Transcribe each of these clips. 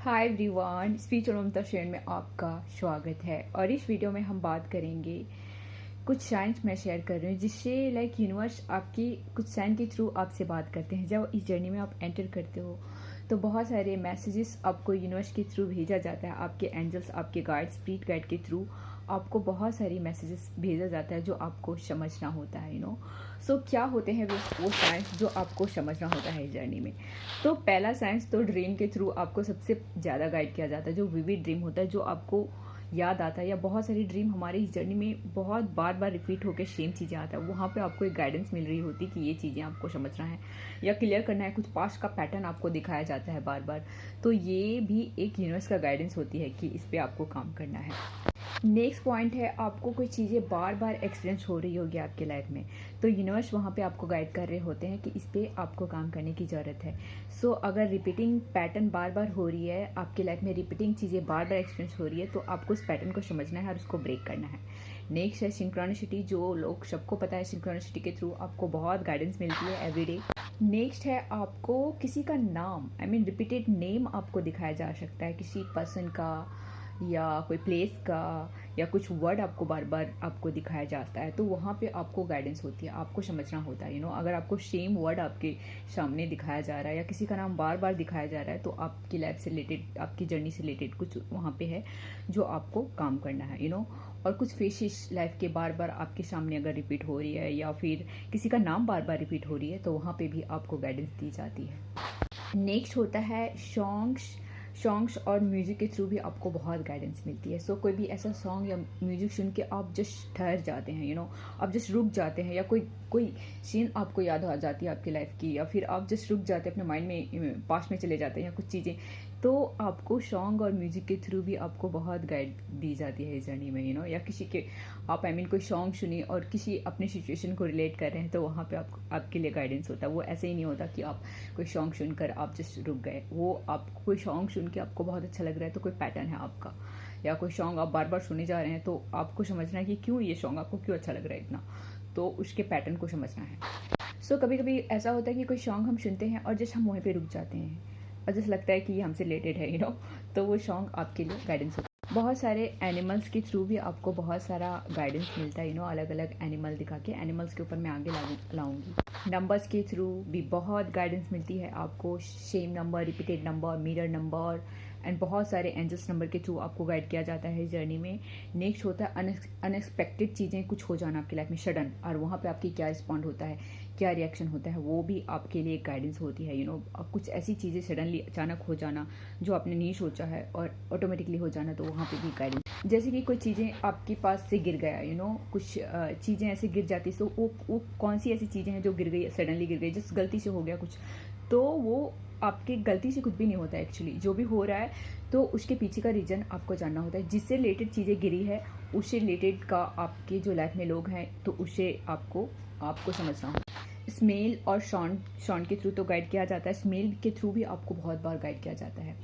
Hi everyone, spiritual ममता share में आपका स्वागत है। और इस वीडियो में हम बात करेंगे कुछ साइंस मैं शेयर कर रही हूँ जिससे यूनिवर्स आपकी कुछ साइन के थ्रू आपसे बात करते हैं। जब इस जर्नी में आप एंटर करते हो तो बहुत सारे मैसेजेस आपको यूनिवर्स के थ्रू भेजा जाता है। आपके एंजल्स, आपके गाइड, स्पिरिट गाइड के थ्रू आपको बहुत सारी मैसेजेस भेजा जाता है जो आपको समझना होता है। सो क्या होते हैं वो साइंस जो आपको समझना होता है इस जर्नी में। तो पहला साइंस तो ड्रीम के थ्रू आपको सबसे ज़्यादा गाइड किया जाता है। जो विविड ड्रीम होता है, जो आपको याद आता है, या बहुत सारी ड्रीम हमारे इस जर्नी में बहुत बार बार रिपीट होकर सेम चीज़ें आता है, वहाँ पे आपको एक गाइडेंस मिल रही होती कि ये चीज़ें आपको समझना है या क्लियर करना है। कुछ पास्ट का पैटर्न आपको दिखाया जाता है बार बार। तो ये भी एक यूनिवर्स का गाइडेंस होती है कि इस पर आपको काम करना है। नेक्स्ट पॉइंट है, आपको कोई चीज़ें बार बार एक्सपीरियंस हो रही होगी आपके लाइफ में, तो यूनिवर्स वहाँ पे आपको गाइड कर रहे होते हैं कि इस पर आपको काम करने की ज़रूरत है। सो अगर रिपीटिंग पैटर्न बार बार हो रही है आपके लाइफ में, रिपीटिंग चीज़ें बार बार एक्सपीरियंस हो रही है, तो आपको उस पैटर्न को समझना है और उसको ब्रेक करना है। नेक्स्ट है सिंक्रोनिसिटी। जो लोग सबको पता है, सिंक्रोनिसिटी के थ्रू आपको बहुत गाइडेंस मिलती है एवरीडे। नेक्स्ट है, आपको किसी का नाम, रिपीटेड नेम आपको दिखाया जा सकता है, किसी पर्सन का या कोई प्लेस का, या कुछ वर्ड आपको बार बार आपको दिखाया जाता है, तो वहाँ पे आपको गाइडेंस होती है, आपको समझना होता है। अगर आपको सेम वर्ड आपके सामने दिखाया जा रहा है या किसी का नाम बार बार दिखाया जा रहा है, तो आपकी लाइफ से रिलेटेड, आपकी जर्नी से रिलेटेड कुछ वहाँ पे है जो आपको काम करना है। और कुछ फेसेस लाइफ के बार बार आपके सामने अगर रिपीट हो रही है या फिर किसी का नाम बार बार रिपीट हो रही है, तो वहाँ पे भी आपको गाइडेंस दी जाती है। नेक्स्ट होता है सॉन्ग्स और म्यूजिक के थ्रू भी आपको बहुत गाइडेंस मिलती है। सो कोई भी ऐसा सॉन्ग या म्यूजिक सुन के आप जस्ट ठहर जाते हैं, आप जस्ट रुक जाते हैं, या कोई सीन आपको याद आ जाती है आपकी लाइफ की, या फिर आप जस्ट रुक जाते हैं, अपने माइंड में पास्ट में चले जाते हैं या कुछ चीज़ें, तो आपको सॉन्ग और म्यूजिक के थ्रू भी आपको बहुत गाइड दी जाती है इस जर्नी में। या किसी के आप कोई सॉन्ग सुनिए और किसी अपनी सिचुएशन को रिलेट कर रहे हैं, तो वहाँ पे आपके लिए गाइडेंस होता है। वो ऐसे ही नहीं होता कि आप कोई सॉन्ग सुनकर आप जस्ट रुक गए। वो आपको कोई सॉन्ग सुन के आपको बहुत अच्छा लग रहा है, तो कोई पैटर्न है आपका, या कोई सॉन्ग आप बार बार सुने जा रहे हैं, तो आपको समझना है कि क्यों ये सॉन्ग आपको क्यों अच्छा लग रहा है इतना, तो उसके पैटर्न को समझना है। सो कभी कभी ऐसा होता है कि कोई सॉन्ग हम सुनते हैं और जस्ट हम वहीं पे रुक जाते हैं और जैसे लगता है कि ये हमसे रिलेटेड है, तो वो सॉन्ग आपके लिए गाइडेंस होता है। बहुत सारे एनिमल्स के थ्रू भी आपको बहुत सारा गाइडेंस मिलता है, अलग अलग एनिमल दिखा के। एनिमल्स के ऊपर मैं आगे लाऊंगी। नंबर्स के थ्रू भी बहुत गाइडेंस मिलती है आपको, same number, repeated number, mirror number, and बहुत सारे एंजल्स नंबर के थ्रू आपको गाइड किया जाता है इस जर्नी में। नेक्स्ट होता है अनएक्सपेक्टेड चीज़ें कुछ हो जाना आपकी लाइफ में सडन, और वहाँ पे आपकी क्या रिस्पॉन्ड होता है, क्या रिएक्शन होता है, वो भी आपके लिए एक गाइडेंस होती है। कुछ ऐसी चीज़ें सडनली अचानक हो जाना जो आपने नहीं सोचा है और ऑटोमेटिकली हो जाना, तो वहाँ पे भी गाइडेंस। जैसे कि कोई चीज़ें आपके पास से गिर गया, कुछ चीज़ें ऐसे गिर जाती, तो वो कौन सी ऐसी चीज़ें हैं जो गिर गई, सडनली गिर गई, जिस गलती से हो गया कुछ, तो वो आपकी गलती से कुछ भी नहीं होता है। एक्चुअली जो भी हो रहा है, तो उसके पीछे का रीजन आपको जानना होता है। जिससे रिलेटेड चीज़ें गिरी है, उससे रिलेटेड का आपके जो लाइफ में लोग हैं, तो उससे आपको समझना होता है। स्मेल और साउंड के थ्रू तो गाइड किया जाता है, स्मेल के थ्रू भी आपको बहुत बार गाइड किया जाता है।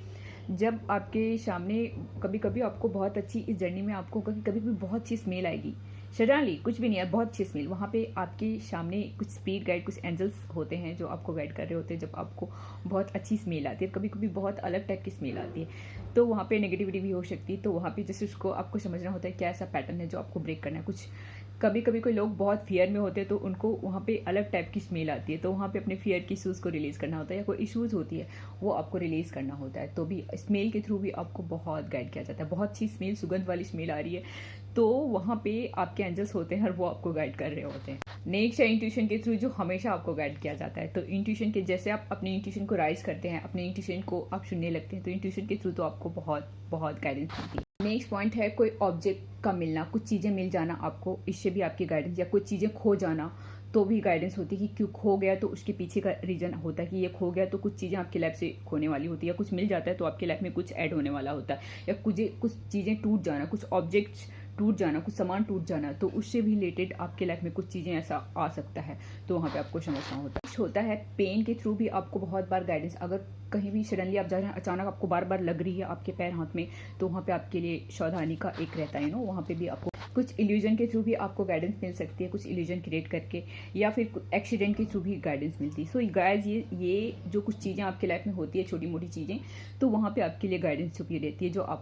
जब आपके सामने कभी कभी आपको बहुत अच्छी, इस जर्नी में आपको कभी कभी बहुत अच्छी स्मेल आएगी, सडनली कुछ भी नहीं है, बहुत अच्छी स्मेल, वहाँ पे आपके सामने कुछ स्पिरिट गाइड, कुछ एंजल्स होते हैं जो आपको गाइड कर रहे होते हैं। जब आपको बहुत अच्छी स्मेल आती है, कभी कभी बहुत अलग टाइप की स्मेल आती है, तो वहाँ पे नेगेटिविटी भी हो सकती है, तो वहाँ पे जैसे उसको आपको समझना होता है क्या ऐसा पैटर्न है जो आपको ब्रेक करना है। कुछ कभी कभी कोई लोग बहुत फियर में होते हैं, तो उनको वहाँ पे अलग टाइप की स्मेल आती है, तो वहाँ पे अपने फियर की इशूज़ को रिलीज़ करना होता है, या कोई इशूज़ होती है वो आपको रिलीज़ करना होता है, तो भी स्मेल के थ्रू भी आपको बहुत गाइड किया जाता है। बहुत अच्छी स्मेल, सुगंध वाली स्मेल आ रही है, तो वहाँ पे आपके एंजल्स होते हैं और वो आपको गाइड कर रहे होते हैं। नेक्स्ट है इंट्यूशन के थ्रू, जो हमेशा आपको गाइड किया जाता है। तो इंट्यूशन के जैसे आप अपने इंट्यूशन को राइज करते हैं, अपने इंट्यूशन को आप सुनने लगते हैं, तो इंट्यूशन के थ्रू तो आपको बहुत बहुत गाइडेंस मिलती है। नेक्स्ट पॉइंट है कोई ऑब्जेक्ट का मिलना, कुछ चीज़ें मिल जाना आपको, इससे भी आपकी गाइडेंस, या कुछ चीज़ें खो जाना, तो भी गाइडेंस होती है कि क्यों खो गया, तो उसके पीछे का रीजन होता है कि ये खो गया, तो कुछ चीज़ें आपकी लाइफ से खोने वाली होती है, या कुछ मिल जाता है तो आपकी लाइफ में कुछ ऐड होने वाला होता है, या कुछ चीज़ें टूट जाना, कुछ ऑब्जेक्ट्स टूट जाना, कुछ सामान टूट जाना, तो उससे भी रिलेटेड आपके लाइफ में कुछ चीज़ें ऐसा आ सकता है, तो वहाँ पे आपको समझना होता है। पेन के थ्रू भी आपको बहुत बार गाइडेंस, अगर कहीं भी सडनली आप जा रहे हैं, अचानक आपको बार बार लग रही है आपके पैर हाथ में, तो वहाँ पे आपके लिए सावधानी का एक रहता है वहाँ पे भी आपको कुछ इल्यूजन के थ्रू भी आपको गाइडेंस मिल सकती है, कुछ इल्यूजन क्रिएट करके, या फिर एक्सीडेंट के थ्रू भी गाइडेंस मिलती है। सो गाइस, ये जो कुछ चीज़ें आपके लाइफ में होती है, छोटी मोटी चीज़ें, तो वहाँ पे आपके लिए गाइडेंस छुपी रहती है, जो आप